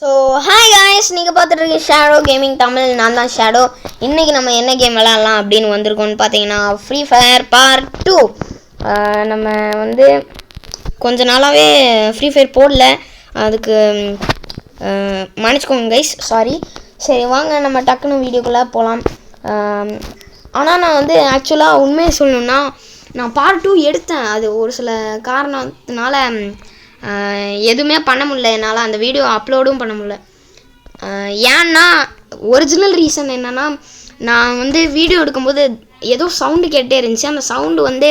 So hi guys, நீங்கள் பார்த்துட்டு இருக்க ஷேடோ கேமிங் தமிழ். நான் தான் ஷேடோ. இன்றைக்கி நம்ம என்ன கேம் விளாட்லாம் அப்படின்னு வந்திருக்கோம்னு பார்த்தீங்கன்னா ஃப்ரீ ஃபயர் பார்ட் 2. நம்ம வந்து கொஞ்ச நாளாகவே ஃப்ரீ ஃபயர் போடல, அதுக்கு மன்னிச்சுக்கோங்க கைஸ், சாரி. சரி வாங்க நம்ம டக்குன்னு வீடியோக்குள்ளே போகலாம். ஆனால் நான் வந்து ஆக்சுவலாக உண்மையை சொல்லணுன்னா நான் பார்ட் 2 எடுத்தேன். அது ஒரு சில காரணத்தினால எதுவுமே பண்ண முடியல, என்னால் அந்த வீடியோ அப்லோடும் பண்ண முடியல. ஏன்னா ஒரிஜினல் ரீசன் என்னென்னா, நான் வந்து வீடியோ எடுக்கும்போது ஏதோ சவுண்டு கேட்டே இருந்துச்சு. அந்த சவுண்டு வந்து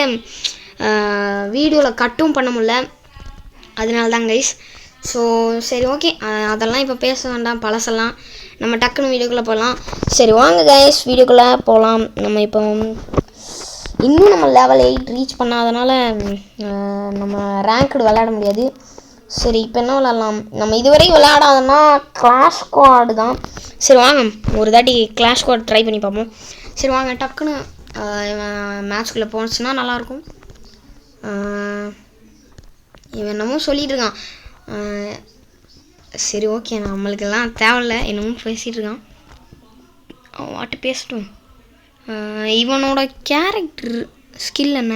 வீடியோவில் கட்டும் பண்ண முடியல, அதனால தான் கைஸ். ஸோ சரி ஓகே, அதெல்லாம் இப்போ பேச வேண்டாம், பழசெல்லாம். நம்ம டக்குன்னு வீடியோக்குள்ளே போகலாம். சரி வாங்க கைஸ், வீடியோக்குள்ளே போகலாம். நம்ம இப்போ இன்னும் நம்ம லெவல் 8 ரீச் பண்ணாதனால நம்ம ரேங்க்டு விளையாட முடியாது. சரி இப்போ என்ன விளாட்லாம்? நம்ம இதுவரை விளையாடாதோன்னா கிளாஷ் ஸ்குவாடு தான். சரி வாங்க ஒரு தாட்டி கிளாஷ் ஸ்குவாட் ட்ரை பண்ணி பார்ப்போம். சரி வாங்க டக்குன்னு மேட்ச்குள்ளே போனுச்சுன்னா நல்லாயிருக்கும். இவன் என்னமோ சொல்லிகிட்டு இருக்கான். சரி ஓகே, நம்மளுக்கெல்லாம் தேவையில்ல, என்னமோ பேசிகிட்டு இருக்கான், அவன் வாட்டு பேசட்டும். இவனோட கேரக்டர் ஸ்கில் என்ன?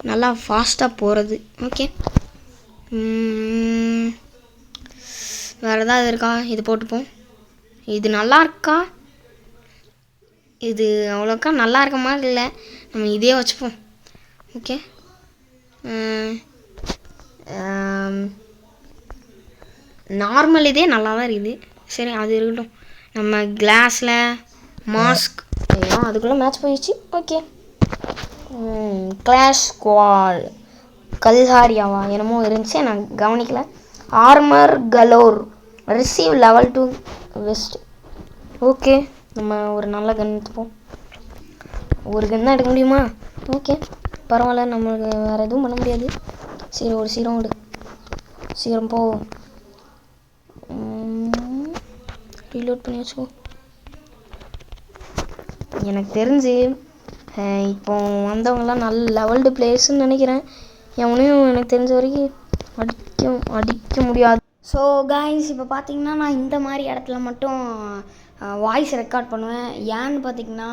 நல்லா ஃபாஸ்ட்டாக போகிறது. ஓகே, வேறு ஏதாவது இருக்கா? இது போட்டுப்போம். இது நல்லா இருக்கா? இது அவ்வளோக்கா நல்லா இருக்க மாதிரி இல்லை, நம்ம இதே வச்சுப்போம். ஓகே, நார்மல் இதே நல்லா தான் இருக்குது. சரி அது இருக்கட்டும். நம்ம கிளாஸில் மாஸ்க், ஐயோ அதுக்குள்ளே மேட்ச் போயிடுச்சு. ஓகே, கிளாஷ் ஸ்குவாட் கல்ஹாரியாவா என்னமோ இருந்துச்சு, நான் கவனிக்கல. Armour colour, receive level 2 vest. Okay, நம்ம ஒரு நல்ல கன் எடுத்துப்போம். ஒரு கன் தான் எடுக்க முடியுமா? ஓகே பரவாயில்ல, நம்மளுக்கு வேறு எதுவும் பண்ண முடியாது. சரி ஒரு சீரம் விடு, சீரம் போ, ரீலோட் பண்ணி வச்சுக்கோ. எனக்கு தெரிஞ்சு இப்போ வந்தவங்களாம் நல்ல லெவல்டு பிளேயர்ஸ்ன்னு நினைக்கிறேன். எவனையும் எனக்கு தெரிஞ்ச வரைக்கும் அடிக்க முடியாது. ஸோ காய்ஸ், இப்போ பார்த்தீங்கன்னா நான் இந்த மாதிரி இடத்துல மட்டும் வாய்ஸ் ரெக்கார்ட் பண்ணுவேன். ஏன்னு பார்த்தீங்கன்னா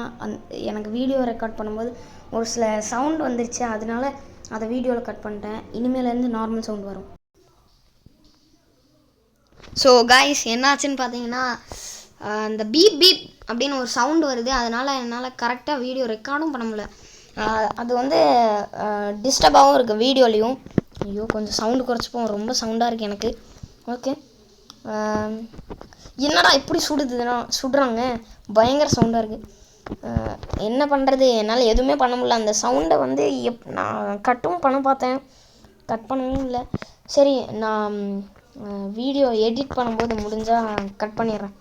எனக்கு வீடியோ ரெக்கார்ட் பண்ணும்போது ஒரு சில சவுண்ட் வந்துருச்சு, அதனால அதை வீடியோவில் கட் பண்ணிட்டேன். இனிமேலேருந்து நார்மல் சவுண்ட் வரும். ஸோ காய்ஸ், என்னாச்சுன்னு பார்த்தீங்கன்னா அந்த பீப் பீப் அப்படின்னு ஒரு சவுண்டு வருது, அதனால் என்னால் கரெக்டாக வீடியோ ரெக்கார்டும் பண்ண முடியல. அது வந்து டிஸ்டர்பாகவும் இருக்குது வீடியோலையும். ஐயோ கொஞ்சம் சவுண்டு குறைச்சிப்போம், ரொம்ப சவுண்டாக இருக்குது எனக்கு. ஓகே, என்னடா இப்படி சுடுறாங்க, பயங்கர சவுண்டாக இருக்குது. என்ன பண்ணுறது, என்னால் எதுவுமே பண்ண முடியல. அந்த சவுண்டை வந்து நான் கட்டும் பண்ண பார்த்தேன், கட் பண்ணவும் இல்லை. சரி நான் வீடியோ எடிட் பண்ணும்போது முடிஞ்சால் கட் பண்ணிடுறேன்.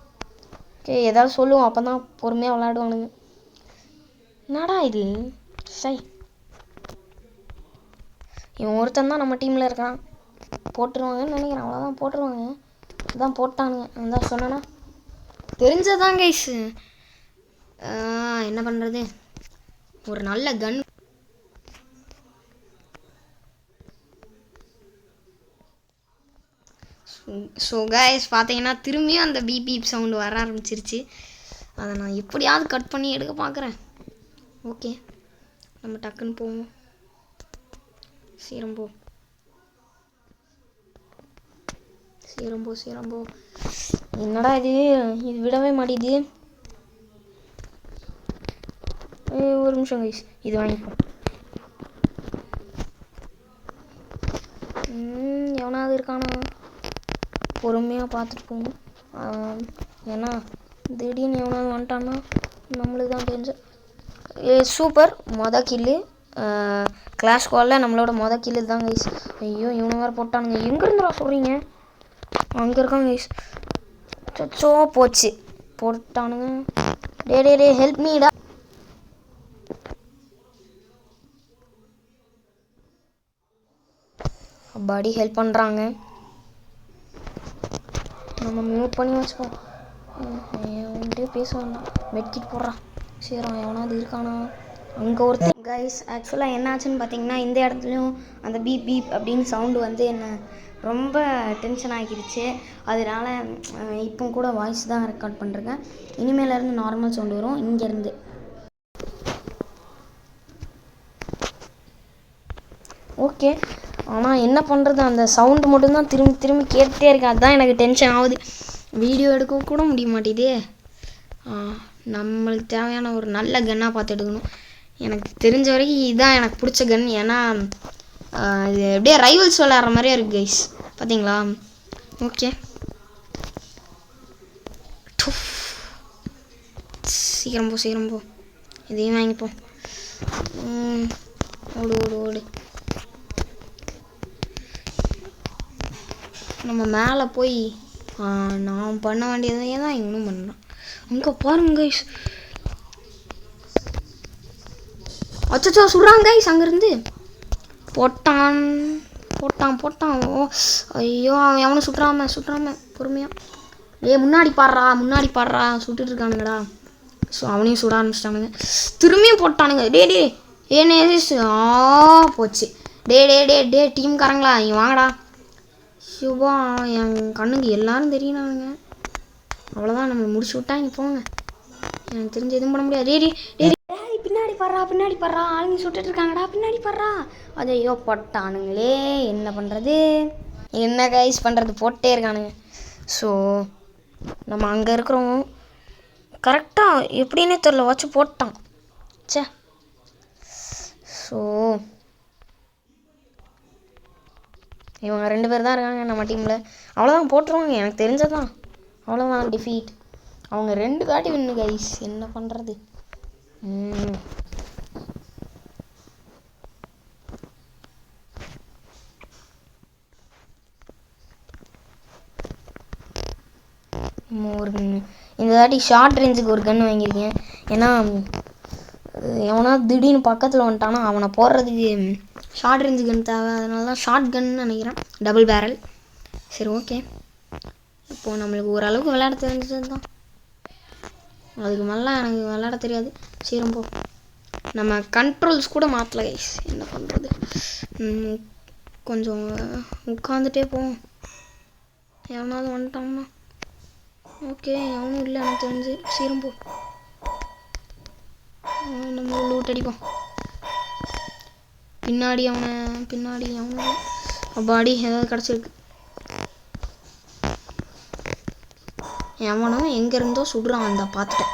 ஓகே, ஏதாவது சொல்லுவோம், அப்போ தான் பொறுமையாக விளையாடுவானுங்க. என்னடா இது, சை இவன் ஒருத்தன் தான் நம்ம டீமில் இருக்கான். போட்டுருவாங்கன்னு நினைக்கிறேன், அவ்வளோதான் போட்டுருவாங்க. அதான் போட்டானுங்க, அதான் சொன்னேன்னா தெரிஞ்சதான் கைஸ். என்ன பண்ணுறது, ஒரு நல்ல கன். ஸோ கைஸ் பார்த்தீங்கன்னா திரும்பியும் அந்த பீப் சவுண்டு வர ஆரம்பிச்சிருச்சு. அதை நான் எப்படியாவது கட் பண்ணி எடுக்க பார்க்குறேன். ஓகே, நம்ம டக்குன்னு போவோம். சீரம்போ சீரம்போ சீரம்போ, என்னடா இது விடவே மாட்டேது. ஒரு நிமிஷம் கைஸ், இது வாங்கிப்போம். எவனாவது இருக்கானா? பொறுமையாக பார்த்துட்டு போகணும், ஏன்னா திடீர்னு எவனாவது வந்துட்டான்னா நம்மளுக்கு தான் தெரிஞ்ச. சூப்பர், கில்லு கிளாஷ் ஸ்குவாடில் நம்மளோட கில்லு தான் கைஸ். ஐயோ இவனை வேறு போட்டானுங்க. எங்கேருந்துடா சொல்கிறீங்க? அங்கே இருக்காங்க கைஸ். சோ போச்சு, போட்டானுங்க. டே ஹெல்ப் மீடா. பாடி ஹெல்ப் பண்ணுறாங்க, நம்ம மியூட் பண்ணி வச்சுப்போம். வந்துட்டு பேச வேண்டாம், மெட்கிட் போடுறான். சரி எவனாவது இருக்கானா? அங்கே ஒருத்தர். கைஸ் ஆக்சுவலாக என்ன ஆச்சுன்னு பார்த்தீங்கன்னா இந்த இடத்துலையும் அந்த பீப் பீப் அப்படின்னு சவுண்டு வந்து என்னை ரொம்ப டென்ஷன் ஆகிடுச்சு. அதனால இப்போ கூட வாய்ஸ் தான் ரெக்கார்ட் பண்ணுறேன். இனிமேலேருந்து நார்மல் சவுண்டு வரும் இங்கேருந்து. ஓகே, ஆனால் என்ன பண்ணுறது, அந்த சவுண்டு மட்டும்தான் திரும்பி திரும்பி கேட்டுகிட்டே இருக்கு. அதுதான் எனக்கு டென்ஷன் ஆகுது. வீடியோ எடுக்க கூட முடிய மாட்டேதே. நம்மளுக்கு தேவையான ஒரு நல்ல கன்னாக பார்த்து எடுக்கணும். எனக்கு தெரிஞ்ச வரைக்கும் இதுதான் எனக்கு பிடிச்ச கன். ஏன்னா இது எப்படியே ரைவல்ஸ் விளையாடுற மாதிரியே இருக்குது கைஸ், பார்த்தீங்களா? ஓகே, சீக்கிரம் போ, இதையும் வாங்கிப்போம். ஓடு ஓடு ஓடு. நம்ம மேலே போய் நான் பண்ண வேண்டியதையே தான் இன்னும் பண்ணலாம். அங்கே பாருங்க கைஸ், அச்சோ சுடுறாங்க கைஸ். அங்கேருந்து போட்டான். ஓ ஐயோ, அவன் எவனும் சுட்டுறாம பொறுமையாக. முன்னாடி பாடுறா சுட்டுட்டு இருக்கானுங்கடா. ஸோ அவனையும் சுட ஆரம்பிச்சிட்டானுங்க. திரும்பியும் போட்டானுங்க. டே ஏனே போச்சு. டே டீம்காரங்களா இங்கே வாங்கடா. சிவா, என் கண்ணுக்கு எல்லாரும் தெரியணானுங்க. அவ்வளோதான், நம்மளை முடிச்சு விட்டாங்க. போங்க, எனக்கு தெரிஞ்சு எதுவும் பண்ண முடியாது. டே பின்னாடி பாடுறா ஆளுங்க சுட்டுட்டு இருக்காங்கடா. பின்னாடி பாடுறா. அதையோ போட்டானுங்களே, என்ன பண்ணுறது, என்ன கைஸ் பண்ணுறது, போட்டே இருக்கானுங்க. ஸோ நம்ம அங்கே இருக்கிறோம். கரெக்டாக எப்படின்னே தெரில, வச்சு போட்டான். சே, ஸோ இவங்க 2 பேர் தான் இருக்காங்க நம்ம டீமில். அவ்வளோதான், போட்டுருவாங்க எனக்கு தெரிஞ்சதான். அவ்வளோதான், டிஃபீட். அவங்க 2 காட்டி வின்னு கைஸ், என்ன பண்ணுறது. ஒரு இந்த தாட்டி ஷார்ட் ரேஞ்சுக்கு ஒரு கன் வாங்கியிருக்கேன். ஏன்னா எவனா திடீர்னு பக்கத்தில் வந்துட்டானா அவனை போடுறதுக்கு ஷார்ட் ரேஞ்சு கன் தேவை. அதனால தான் ஷார்ட் கன்னு நினைக்கிறேன், டபுள் பேரல். சரி ஓகே, இப்போது நம்மளுக்கு ஓரளவுக்கு விளையாட தெரிஞ்சது தான். அதுக்கு மேலே எனக்கு விளையாட தெரியாது. சரி ரொம்ப நம்ம கண்ட்ரோல்ஸ் கூட மாற்றல கைஸ், என்ன பண்ணுறது. கொஞ்சம் உட்காந்துட்டே போவோம். எவனாவது வந்துட்டான்னா ஓகே, அவனும் இல்லை எனக்கு தெரிஞ்சு. சீரம்போ நம்ம லூட் அடிப்போம். பின்னாடி அவனும் பாடி ஏதாவது கிடச்சிருக்கு. எவனும் எங்கே இருந்தோ சுடுறான், அந்த பார்த்துட்டேன்.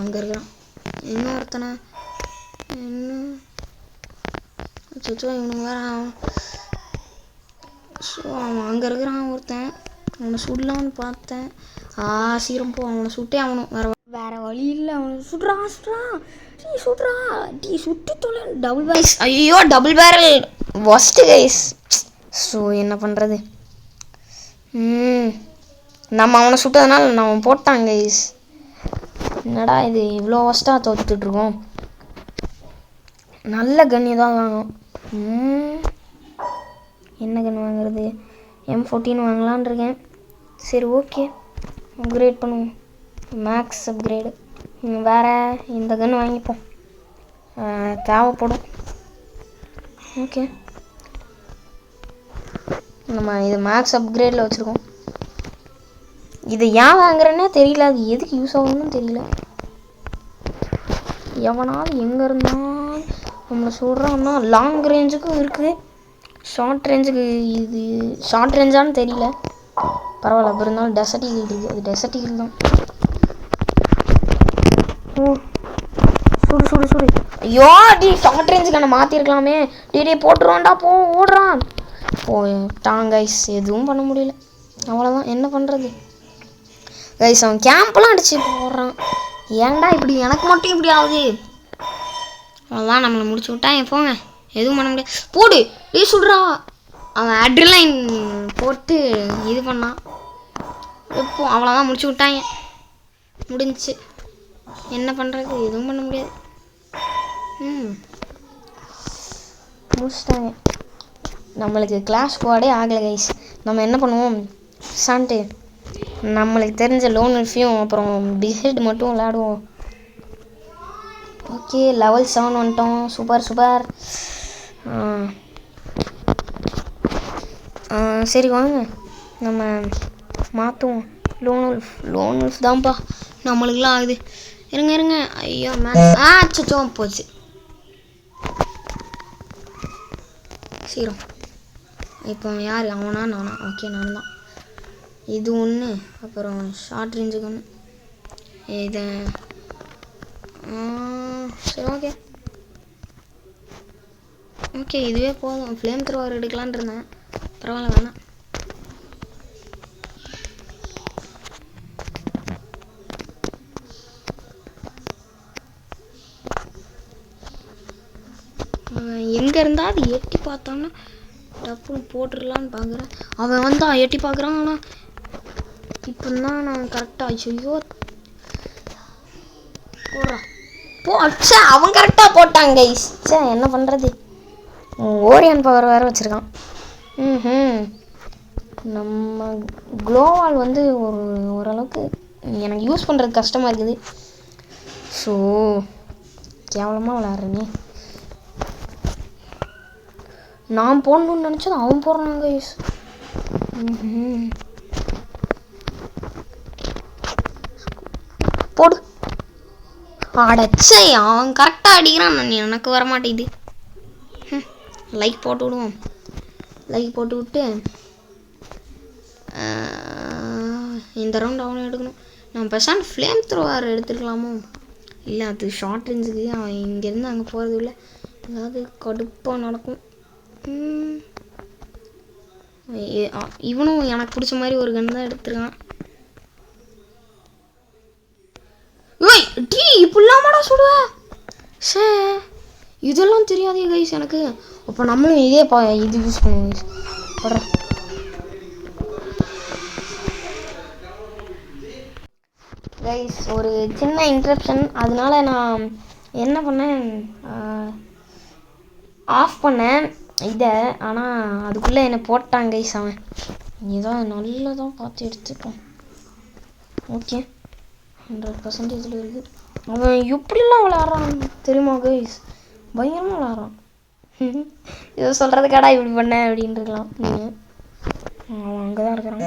அங்கே இருக்கிறான் இன்னொருத்தனை. இன்னும் இவனுக்கு வேற. ஸோ அவன் அங்கே இருக்கிறான் ஒருத்தன், அவனை சுடலான்னு பார்த்தேன். சீரம் போ, அவனை சுட்டே ஆகணும், வேற வழி இல்லை. அவனை சுடுறான் சுட்டு தொலை. Double barrel. ஐயோ, double barrel worst guys. So என்ன பண்ணுறது. நம்ம அவனை சுட்டதுனால நம்ம போட்டான் கைஸ். என்னடா இது இவ்வளோ ஒஸ்ட்டாக தோத்துட்ருக்கோம். நல்ல கன் தான் வாங்கும். என்ன கன் வாங்குறது, M14 வாங்கலான் இருக்கேன். சரி ஓகே, அப்கிரேட் பண்ணுவோம், மேக்ஸ் அப்கிரேடு. வேறு இந்த கன் வாங்கிப்போம், தேவைப்படும். ஓகே, நம்ம இது மேக்ஸ் அப்கிரேடில் வச்சுருக்கோம். இது ஏன் வாங்குறேன்னே தெரியல, அது எதுக்கு யூஸ் ஆகுதுன்னு தெரியல. எவனாவது எங்கே இருந்தால் நம்மளை சொல்கிறான்னா லாங் ரேஞ்சுக்கும் இருக்குது, ஷார்ட் ரேஞ்சுக்கு. இது ஷார்ட் ரேஞ்சான்னு தெரியல, பரவாயில்ல. அப்போ இருந்தாலும் டெசர்ட் ஈகிள் இருக்குது, அது டெசர்ட் ஈகிள் தான். சுடு. ஐயோ, ஷார்ட் ரேஞ்சுக்கு நான் மாற்றிருக்கலாமே. டே போட்டுருவான்டா, ஓடுறான். போட்டான் கைஸ், எதுவும் பண்ண முடியல. அவ்வளோதான், என்ன பண்ணுறது கைஸ். அவன் கேம்ப்லாம் அடிச்சு போடுறான். ஏன்டா இப்படி எனக்கு மட்டும் இப்படி ஆகுது. அவ்வளோதான், நம்மளை முடிச்சு விட்டான். போங்க, எதுவும் பண்ண முடியாது. போடு, சுடுறா. அவன் அட்ரிலைன் போட்டு இது பண்ணான். இப்போ அவ்வளோதான், முடிச்சு விட்டாங்க, முடிஞ்சிச்சு. என்ன பண்ணுறது, எதுவும் பண்ண முடியாது. முடிச்சிட்டாங்க. நம்மளுக்கு கிளாஸ் ஸ்குவாடே ஆகலை கைஸ். நம்ம என்ன பண்ணுவோம், சான்ட்டு நம்மளுக்கு தெரிஞ்ச லோன் வில்ஃபையும் அப்புறம் பிஹெட் மட்டும் விளையாடுவோம். ஓகே, லெவல் 7 வந்துட்டோம். சூப்பர். சரி வாங்க நம்ம மாற்றுவோம். லோன் உல்ஃப் தான்ப்பா நம்மளுக்குலாம் ஆகுது. இருங்க ஐயோ அச்சோ போச்சு. சீரம் இப்போ யார் அவனா நானா? ஓகே நான் தான். இது ஒன்று, அப்புறம் ஷார்ட் ரேஞ்சுக்கு ஒன்று. இதை சரி ஓகே இதுவே போதும். ஃப்ளேம் த்ரோவர் எடுக்கலான் இருந்தேன், பரவாயில்ல வேணாம். எங்கே இருந்தால் அது எட்டி பார்த்தான்னா டப்புன்னு போட்டுடலான்னு பார்க்குறேன். அவன் வந்தான் எட்டி பார்க்குறான். ஆனால் இப்போ தான் நான் கரெக்டாக ஐயோ போடுறான் போச்சா. அவன் கரெக்டாக போட்டாங்க. சே என்ன பண்ணுறது, ஓரியன் பவர் வேறு வச்சுருக்கான். நம்ம க்ளோவால் வந்து ஓரளவுக்கு எனக்கு யூஸ் பண்ணுறது கஷ்டமாக இருக்குது. ஸோ கேவலமாக விளையாடுறேனே. நான் போடணுன்னு நினச்சது அவன் போடுறாங்க. போடு அடச்சே, அவன் கரெக்டாக அடிக்கிறான், எனக்கு வர மாட்டேங்குது. லைக் போட்டு விடுவோம். லைக் போட்டு விட்டு இந்த ரவுண்ட் அவனை எடுக்கணும். நம்ம பெசான் ஃப்ளேம் த்ரோவர் எடுத்துருக்கலாமோ? இல்லை அது ஷார்ட் ரேஞ்சுக்கு. அவன் இங்கேருந்து அங்கே போகிறது இல்லை, அதாவது கடுப்பாக நடக்கும். இவனும் எனக்கு பிடிச்ச மாதிரி ஒரு கன் தான் எடுத்துருக்கான். ஏய் டீ இப்படிலாமாடா சுடுவ? சே இதெல்லாம் தெரியாதே கைஸ் எனக்கு. அப்போ நம்மளும் இதே இது யூஸ் பண்ணுவோம் கைஸ். ஒரு சின்ன இன்ட்ரப்ஷன், அதனால நான் என்ன பண்ணேன், ஆஃப் பண்ணேன் இதை. ஆனால் அதுக்குள்ளே என்னை போட்டாங்க கைஸ். அவன் இதான் நல்லதான் பார்த்து எடுத்துப்போம். ஓகே 100% இதில் இருக்குது. அவன் எப்படிலாம் விளையாடுறான் தெரியுமா கைஸ், பயங்கரமாக விளையாடுறான். இதை சொல்கிறதுக்காடா இப்படி பண்ணேன் அப்படின்னு இருக்கலாம் நீங்கள். அவன் அங்கே தான் இருக்கிறான்.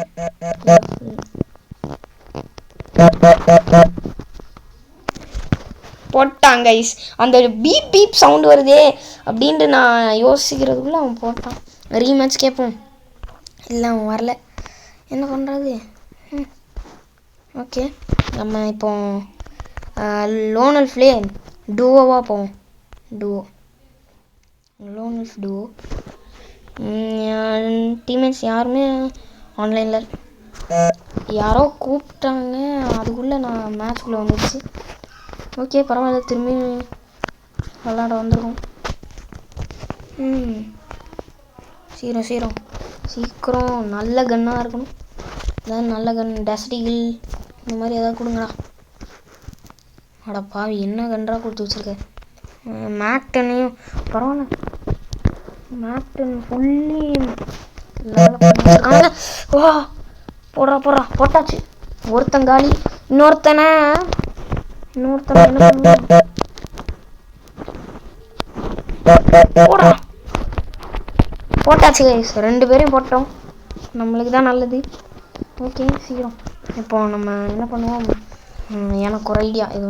போட்டான் கைஸ். அந்த பீப் பீப் சவுண்டு வருதே அப்படின்ட்டு நான் யோசிக்கிறதுக்குள்ளே அவன் போட்டான். ரீமேட்ச் கேட்போம். இல்லை அவன் வரல, என்ன பண்ணுறது? ஓகே நம்ம இப்போ லோன் உல்ஃப்லே டூவோவாக போவோம். Loan wolf டூவோ. டீம்மேட்ஸ் யாருமே ஆன்லைனில், யாரோ கூப்பிட்டாங்க, அதுக்குள்ளே நான் மேட்ச்குள்ளே வந்துடுச்சு. ஓகே பரவாயில்ல, திரும்பி விளாட வந்துடும். சீக்கிரம் நல்ல கன்னாக இருக்கணும். ஏதாவது நல்ல கன், டஸ்டிகில் இந்த மாதிரி ஏதாவது கொடுங்கடா. அடப்பா என்ன கன்றா கொடுத்து வச்சுருக்க. மேக்டனையும் பரவாயில்ல, மேக்டன் ஃபுல்லி வா போடுறா போட்டாச்சு. ஒருத்தங்காலி, இன்னொருத்தனை என்ன போடா போட்டாச்சு கைஸ். 2 பேரையும் போட்டோம், நம்மளுக்கு தான் நல்லது. ஓகே சீக்கிரம் இப்போ நம்ம என்ன பண்ணுவோம், எனக்கு ஒரு ஐடியா இது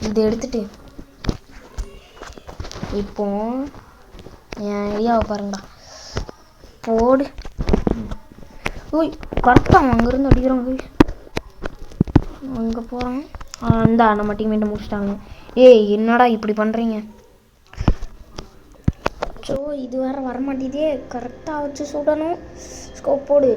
இதை எடுத்துட்டு இப்போ என் ஐடியாவை பாருங்கடா. போடு. ஓய் கரெக்டாக அங்கேருந்து அடிக்கிறான் கைஸ். அங்கே போகிறான். இந்தா நம்ம டீம்மேட்டை முடிச்சிட்டாங்க. ஏய் என்னடா இப்படி பண்ணுறீங்க? ஸோ இது வேறு வரமாட்டேதே, கரெக்டாக வச்சு சுடணும். ஸ்கோப் போடு.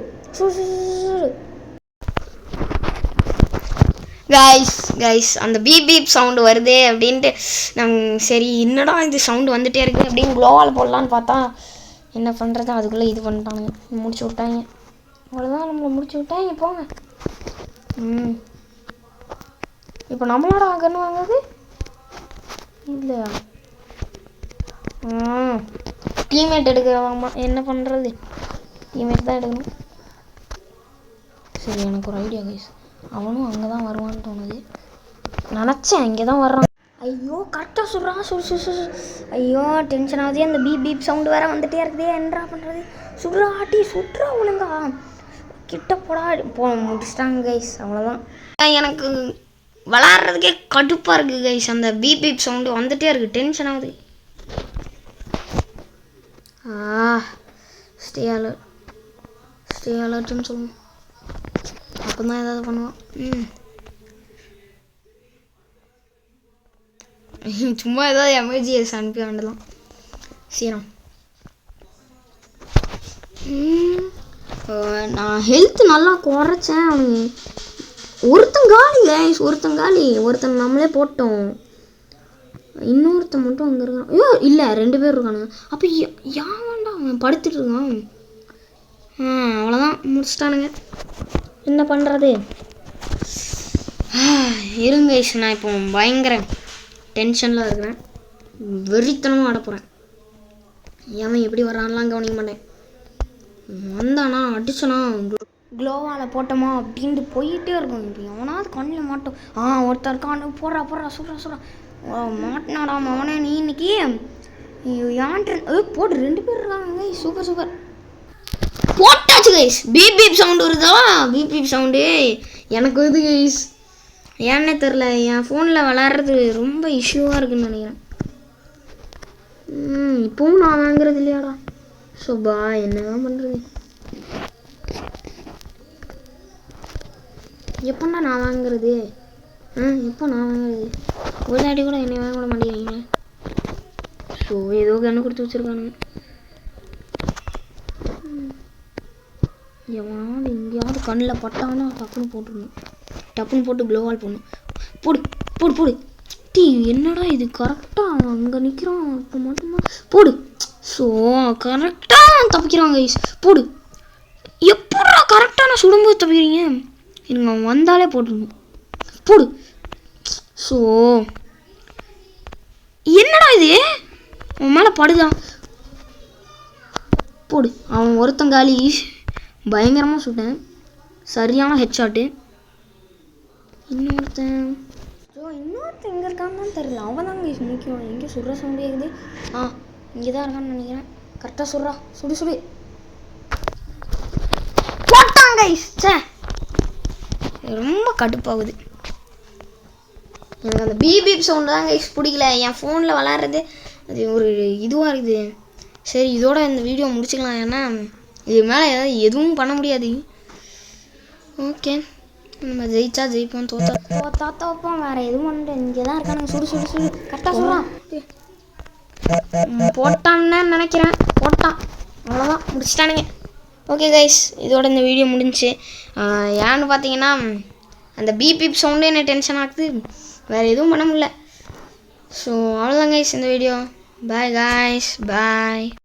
கைஸ் அந்த பீப் சவுண்டு வருதே அப்படின்ட்டு நாங்கள் சரி என்னடா இது சவுண்டு வந்துகிட்டே இருக்குது அப்படின்னு க்ளோவால் போடலான்னு பார்த்தா என்ன பண்ணுறது, அதுக்குள்ளே இது பண்ணிட்டாங்க, முடிச்சு விட்டாங்க. அவ்வளோதான், நம்மளை முடிச்சு விட்டாங்க. போங்க. இப்போ நம்மளோட கன்று வாங்குறது இல்லையா? டீம்மேட் எடுக்கிறவாமா, என்ன பண்ணுறது, டீம்மேட் தான் எடுக்கணும். சரி எனக்கு ஒரு ஐடியா கைஸ், அவனும் அங்கே தான் வருவான்னு தோணுது. நினச்சேன் இங்கே தான் வர்றான். ஐயோ கரெக்டாக சுடுறா சுடு. ஐயோ டென்ஷன் ஆகுது. அந்த பீப் சவுண்டு வேறு வந்துகிட்டே இருக்குதே. என்னடா பண்ணுறது? சுடுறா ஆட்டி சுடுறா ஒழுங்கா. கிட்ட போடா முடிச்சிட்டாங்க கைஸ். அவ்வளோதான். எனக்கு விளாட்றதுக்கே கடுப்பாக இருக்குது கைஸ். அந்த பீப் சவுண்டு வந்துகிட்டே இருக்குது. டென்ஷன் ஆகுது. ஸ்டே அலர்ட்னு சொல்லுவோம். அப்போ தான் ஏதாவது பண்ணுவான். சும்மா ஏதாவது எமர்ஜிஎஸ் அனுப்பி வேண்டலாம். சீரம் நான் ஹெல்த் நல்லா குறைச்சேன். ஒருத்தன் நம்மளே போட்டோம். இன்னொருத்தன் மட்டும் அங்கே இருக்கான். ஐயோ இல்லை 2 பேர் இருக்கானுங்க. அப்போ ஏன் வேண்டாம் அவன் படுத்துட்டு இருக்கான். அவ்வளோதான் முடிச்சிட்டானுங்க. என்ன பண்ணுறது? இருங்க கைஸ், நான் இப்போ பயங்கர டென்ஷனில் இருக்கிறேன். வெறித்தனமாக ஆட போகிறேன். ஏன் எப்படி வரான்லாம் கவனிக்க மாட்டேன். வந்தானா அடிச்சனா க்ளோவால் போட்டோமா அப்படின்ட்டு போயிட்டே இருக்கும். இப்போ எவனாவது கண்ணில் மாட்டோம். ஒருத்தர் இருக்கான். போடுறா சுடுறா மாட்டினாடா அவனே. நீ இன்னைக்கு யான்ட்டு போட்டு 2 பேர் இருக்காங்க. சூப்பர் போட்டாச்சு கைஸ். பீப் சவுண்டு வருதா? பீப் சவுண்டு எனக்கு வருது கைஸ். ஏன்னே தெரில. என் ஃபோனில் விளாட்றது ரொம்ப இஷ்யூவாக இருக்குதுன்னு நினைக்கிறேன். இப்போவும் நான் வாங்குறது இல்லையாடா. சோபா என்னதான் பண்ணுறது? எப்போண்டா நான் வாங்குறது? எப்போ நான் வாங்குறது? ஒரு தாட்டி கூட என்னை வாங்க விட மாட்டேங்கிறீங்களே. ஸோ ஏதோ கண்ணு கொடுத்து வச்சுருக்கானுங்க. எவனாவது எங்கேயாவது கண்ணில் பட்டானா டப்புன்னு போட்டுடணும். டப்புன்னு போட்டு க்ளோவால் போடணும். போடு டீ. என்னடா இது கரெக்டாக அங்கே நிற்கிறான். இப்போ மட்டும்தான் போடு. ஸோ கரெக்டாக தப்பிக்கிறாங்க கைஸ். போடு. எப்படா கரெக்டாக நான் சுடும்போது தப்பிக்கிறீங்க? எனக்கு அவன் வந்தாலே போட்டுடணும். போடு. ஸோ என்னடா இது அவன் மேலே படுதான். போடு. அவன் ஒருத்தங்காலி பயங்கரமாக சுட்டேன். சரியான ஹெட்ஷாட்டு. இன்னொருத்தன் எங்கே இருக்கான்னு தான் தெரியல. அவன் தாங்க முக்கியம். எங்கே சுடுற சவுண்ட் கேட்குது. இங்கே தான் இருக்கான்னு நினைக்கிறேன். கரெக்டாக சுடுறா. சுடு போட்டாங்க. ரொம்ப கடுப்பாகுது எனக்கு. அந்த பீப் சவுண்டு தான் கைஸ் பிடிக்கல. என் ஃபோனில் விளாட்றது அது ஒரு இதுவாக இருக்குது. சரி இதோட இந்த வீடியோ முடிச்சுக்கலாம். ஏன்னா இது மேலே எதுவும் பண்ண முடியாது. ஓகே நம்ம ஜெயிச்சா ஜெயிப்போம், தோத்தா தோப்போம். வேறு எதுவும் பண்ண. இங்கே தான் இருக்கானுங்க. சுடு கரெக்டாக சொல்கிறான். போட்டான்னு நினைக்கிறேன். போட்டான். அவ்வளோதான் முடிச்சிட்டானுங்க. ஓகே கைஸ் இதோட இந்த வீடியோ முடிஞ்சிச்சு. ஏன்னு பார்த்தீங்கன்னா அந்த பீப் சவுண்டே என்ன டென்ஷன் ஆகுது. வேறு எதுவும் பண்ண முடியல. ஸோ அவ்வளோதான் கைஸ் இந்த வீடியோ. பாய் கைஸ், பாய்.